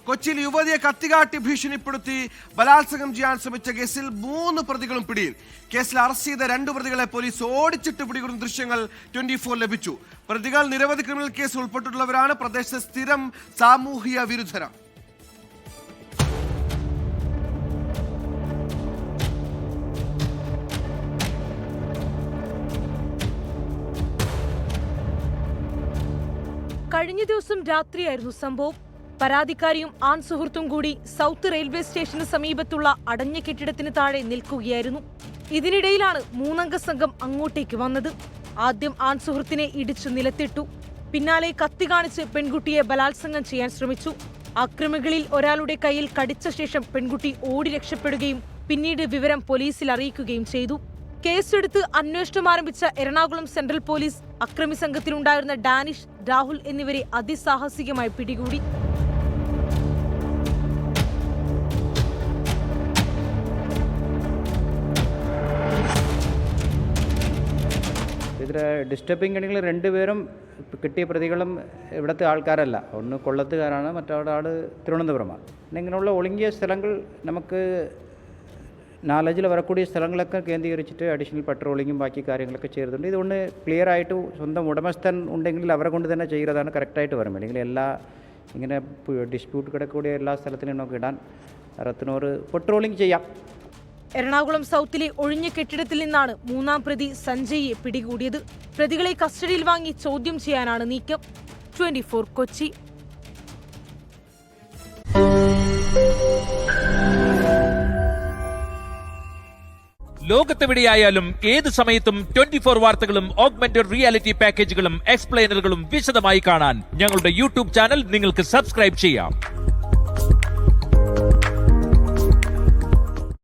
കൊച്ചിയിൽ യുവതിയെ കത്തികാട്ടി ഭീഷണിപ്പെടുത്തി ബലാത്സംഗം ചെയ്യാൻ ശ്രമിച്ച കേസിൽ 3 പ്രതികളും പിടിയിൽ. കേസിൽ അറസ്റ്റ് ചെയ്ത 2 പ്രതികളെ പോലീസ് ഓടിച്ചിട്ട് പിടികൂടുന്ന ദൃശ്യങ്ങൾ 24 ലഭിച്ചു. പ്രതികൾ നിരവധി ക്രിമിനൽ കേസിൽ ഉൾപ്പെട്ടിട്ടുള്ളവരാണ്. പ്രദേശത്തെ സ്ഥിരം സാമൂഹിക വിരുദ്ധരാണ്. കഴിഞ്ഞ ദിവസം രാത്രിയായിരുന്നു സംഭവം. പരാതിക്കാരിയും ആൺ സുഹൃത്തും കൂടി സൗത്ത് റെയിൽവേ സ്റ്റേഷന് സമീപത്തുള്ള അടഞ്ഞ കെട്ടിടത്തിന് താഴെ നിൽക്കുകയായിരുന്നു. ഇതിനിടയിലാണ് 3 അംഗ സംഘം അങ്ങോട്ടേക്ക് വന്നത്. ആദ്യം ആൺ സുഹൃത്തിനെ ഇടിച്ചു നിലത്തിട്ടു. പിന്നാലെ കത്തി കാണിച്ച് പെൺകുട്ടിയെ ബലാത്സംഗം ചെയ്യാൻ ശ്രമിച്ചു. അക്രമികളിൽ ഒരാളുടെ കയ്യിൽ കടിച്ച ശേഷം പെൺകുട്ടി ഓടി രക്ഷപ്പെടുകയും പിന്നീട് വിവരം പോലീസിൽ അറിയിക്കുകയും ചെയ്തു. കേസെടുത്ത് അന്വേഷണം ആരംഭിച്ച എറണാകുളം സെൻട്രൽ പോലീസ് അക്രമി സംഘത്തിലുണ്ടായിരുന്ന ഡാനിഷ്, രാഹുൽ എന്നിവരെ അതിസാഹസികമായി പിടികൂടി. ഇതിൽ ഡിസ്റ്റർബിംഗ് ആണെങ്കിൽ 2 പേരും കിട്ടിയ പ്രതികളും ഇവിടുത്തെ ആൾക്കാരല്ല. ഒന്ന് കൊള്ളത്തുകാരാണ്, മറ്റൊരാൾ തിരുവനന്തപുരമാണ്. ഇങ്ങനെയുള്ള ഒളിങ്ങിയ സ്ഥലങ്ങൾ നമുക്ക് നാലേജിൽ വരக்கூடிய സ്ഥലങ്ങളൊക്കെ കേന്ദ്രീകരിച്ചിട്ട് അഡീഷണൽ പട്രോളിങ്ങും ബാക്കി കാര്യങ്ങളൊക്കെ ചെയ്തിട്ടുണ്ട്. ഇതുകൊണ്ട് ക്ലിയർ ആയിട്ട് സ്വന്തം ഉടമസ്ഥൻ ഉണ്ടെങ്കിൽ അവരെ കൊണ്ട് തന്നെ ചെയ്യുന്നതാണ് കറക്റ്റായിട്ട് വരും. അല്ലെങ്കിൽ എല്ലാ ഇങ്ങനെ ഡിസ്പ്യൂട്ട് കിടக்கூடிய എല്ലാ സ്ഥലത്തിനും നമുക്ക് ഇടാൻ റത്തിനോറ് പട്രോളിങ് ചെയ്യാം. എറണാകുളം സൗത്തിലെ ഒഴിഞ്ഞ കെട്ടിടത്തിൽ നിന്നാണ് 3ാം പ്രതി സഞ്ജയിയെ പിടികൂടിയത്. പ്രതികളെ കസ്റ്റഡിയിൽ വാങ്ങി ചോദ്യം ചെയ്യാനാണ് നീക്കം. 24 കൊച്ചി. ലോകത്തെവിടെയായാലും ഏത് സമയത്തും 24 വാർത്തകളും ഓഗ്മെന്റഡ് റിയാലിറ്റി പാക്കേജുകളും എക്സ്പ്ലെയിനറുകളും വിശദമായി കാണാൻ ഞങ്ങളുടെ യൂട്യൂബ് ചാനൽ നിങ്ങൾക്ക് സബ്സ്ക്രൈബ് ചെയ്യാം.